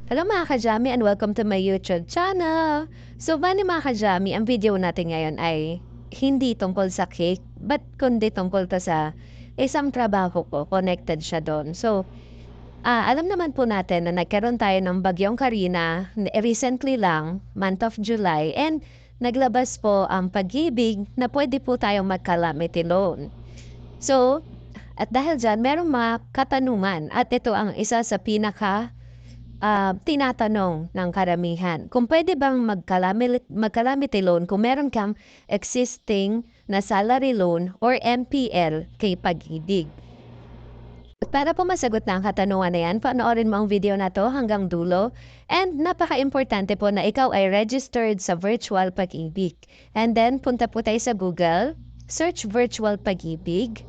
Hello mga ka-Jammy and welcome to my YouTube channel! So bali mga ka-Jammy, ang video natin ngayon ay hindi tungkol sa cake, but kundi tungkol to sa isang trabaho ko, connected siya doon. So, alam naman po natin na nagkaroon tayo ng bagyong Karina recently lang, month of July, and naglabas po ang pag-ibig na pwede po tayong mag-calamity loan. So, at dahil dyan, merong mga katanungan at ito ang isa sa tinatanong ng karamihan, kung pwede bang mag-calamity loan kung meron kang existing na salary loan or MPL kay Pag-ibig. Para po masagot na ang katanungan na yan, panoorin mo ang video na to hanggang dulo. And napaka-importante po na ikaw ay registered sa Virtual Pag-ibig. And then, punta po tayo sa Google, search Virtual Pag-ibig.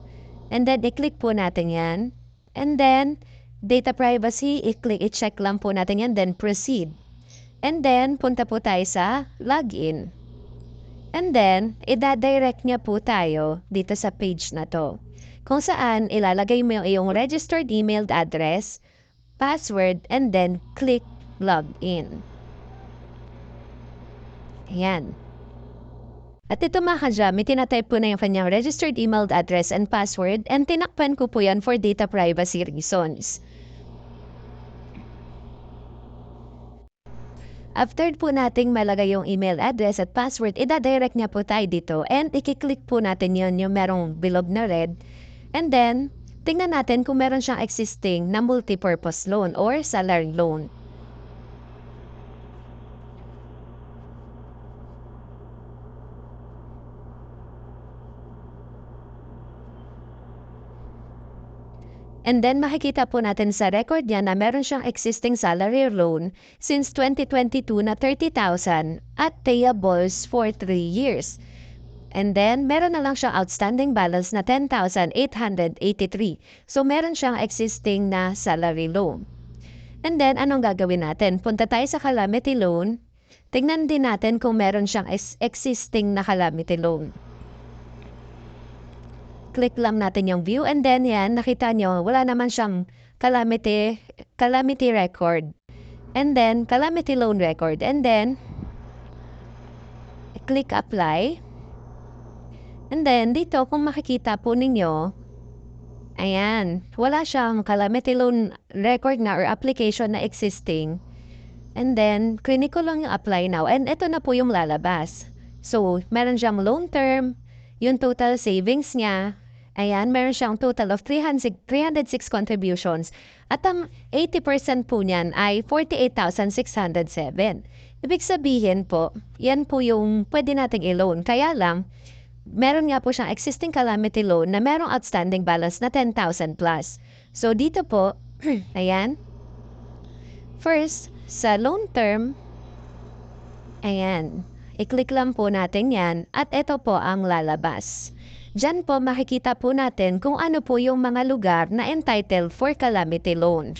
And then, i-click po natin yan. And then, data privacy, i-check lang po natin yan, then proceed. And then, punta po tayo sa login. And then, ida-direct niya po tayo dito sa page na to. Kung saan, ilalagay mo yung iyong registered email address, password, and then click login. Ayan. At ito mga ka-Jammy, tinatype ko na yung kanyang registered email address and password, and tinakpan ko po yan for data privacy reasons. After po nating malagay yung email address at password, ida-direct niya po tayo dito and i-click po natin yun yung merong bilog na red. And then, tingnan natin kung meron siyang existing na multipurpose loan or salary loan. And then makikita po natin sa record niya na meron siyang existing salary loan since 2022 na 30,000 at payables for 3 years. And then meron na lang siyang outstanding balance na 10,883. So meron siyang existing na salary loan. And then anong gagawin natin? Punta tayo sa calamity loan. Tingnan din natin kung meron siyang existing na calamity loan. Click lang natin yung view and then yan, nakita nyo, wala naman siyang calamity record. And then, calamity loan record. And then, click apply. And then, dito, kung makikita po ninyo, ayan, wala siyang calamity loan record na or application na existing. And then, click ko lang yung apply now. And ito na po yung lalabas. So, meron siyang loan term, yung total savings niya, ayan, meron siyang total of 306 contributions. At ang 80% po niyan ay 48,607. Ibig sabihin po, yan po yung pwede nating i-loan. Kaya lang, meron nga po siyang existing calamity loan na merong outstanding balance na 10,000 plus. So, dito po, ayan, first, sa loan term, ayan, i-click lang po natin yan at ito po ang lalabas. Diyan po makikita po natin kung ano po yung mga lugar na entitled for calamity loan.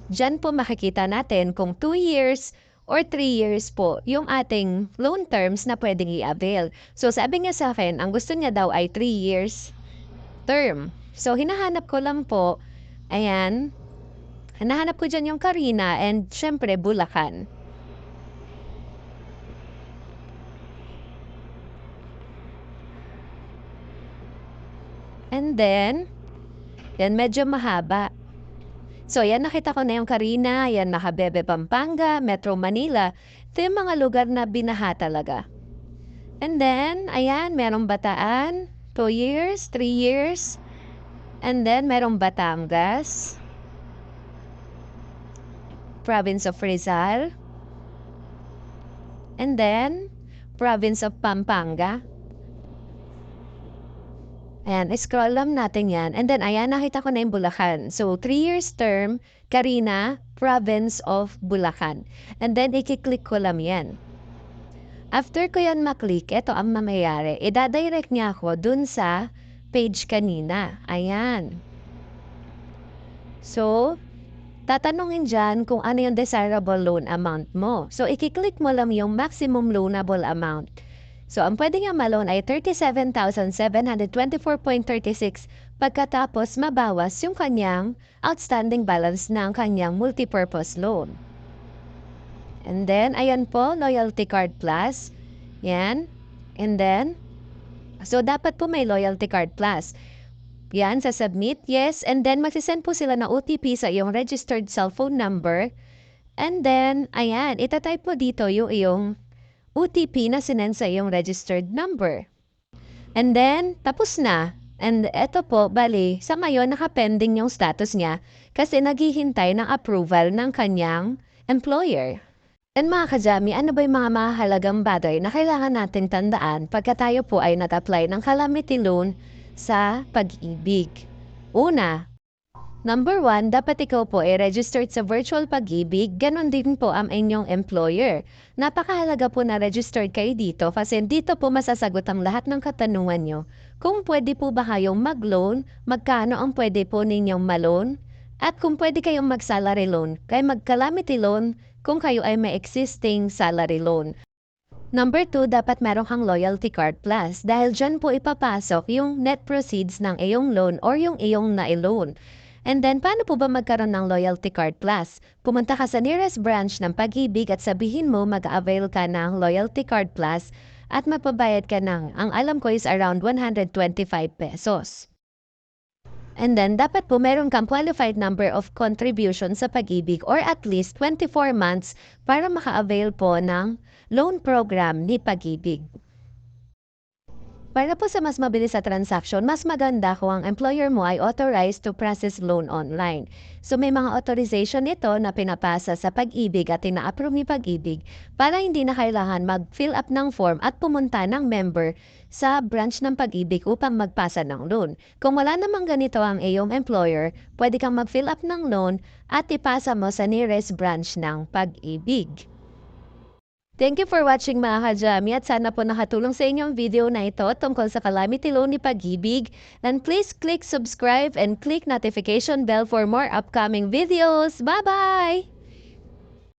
Diyan po makikita natin kung 2 years or 3 years po yung ating loan terms na pwedeng i-avail. So sabi niya sa akin, ang gusto niya daw ay 3 years term. So hinahanap ko lang po, ayan, hinahanap ko dyan yung Karina and syempre Bulacan. And then, yan medyo mahaba. So, yan nakita ko na yung Karina, yan Macabebe, Pampanga, Metro Manila. Ito yung mga lugar na binaha talaga. And then, ayan, merong Bataan, 2 years, 3 years. And then, merong Batangas, Province of Rizal. And then, Province of Pampanga. Ayan, scroll lang natin yan. And then, ayan, nakita ko na yung Bulacan. So, 3 years term, Karina, Province of Bulacan. And then, i-click ko lang yan. After ko yan maklik, ito ang mamayari. Ida-direct niya ako dun sa page kanina. Ayan. So, tatanungin dyan kung ano yung desirable loan amount mo. So, i-click mo lang yung maximum loanable amount. So, ang pwede niyang ma-loan ay 37,724.36 pagkatapos mabawas yung kanyang outstanding balance ng kanyang multipurpose loan. And then, ayan po, Loyalty Card Plus. Yan. And then, so dapat po may Loyalty Card Plus. Yan, sa submit, yes. And then, magsisend po sila ng OTP sa iyong registered cellphone number. And then, ayan, itatype mo dito yung iyong OTP na sinend sa iyong registered number. And then, tapos na. And eto po, bali, sa ngayon nakapending yung status niya kasi naghihintay ng approval ng kanyang employer. And mga kajami, ano ba yung mga mahalagang bagay na kailangan natin tandaan pagka tayo po ay nag-apply ng calamity loan sa Pag-ibig? Una, Number 1, dapat ikaw po ay registered sa Virtual Pag-ibig, ganon din po ang inyong employer. Napakahalaga po na registered kayo dito kasi dito po masasagot ang lahat ng katanungan nyo. Kung pwede po ba kayong mag-loan, magkano ang pwede po ninyong ma-loan, at kung pwede kayong mag-salary loan, kaya mag-calamity loan kung kayo ay may existing salary loan. Number 2, dapat meron kang Loyalty Card Plus dahil dyan po ipapasok yung net proceeds ng iyong loan or yung iyong na-loan. And then, paano po ba magkaroon ng Loyalty Card Plus? Pumunta ka sa nearest branch ng Pag-ibig at sabihin mo mag-avail ka ng Loyalty Card Plus at magbabayad ka ng, ang alam ko is around 125 pesos. And then, dapat po meron kang qualified number of contribution sa Pag-ibig or at least 24 months para maka-avail po ng loan program ni Pag-ibig. Para po sa mas mabilis sa transaction, mas maganda kung ang employer mo ay authorized to process loan online. So may mga authorization nito na pinapasa sa Pag-ibig at ina-approve ni Pag-ibig para hindi na kailangan mag-fill up ng form at pumunta ng member sa branch ng Pag-ibig upang magpasa ng loan. Kung wala namang ganito ang iyong employer, pwede kang mag-fill up ng loan at ipasa mo sa nearest branch ng Pag-ibig. Thank you for watching mga kajami at sana po nakatulong sa inyong video na ito tungkol sa calamity loan ni Pag-ibig. And please click subscribe and click notification bell for more upcoming videos. Bye-bye!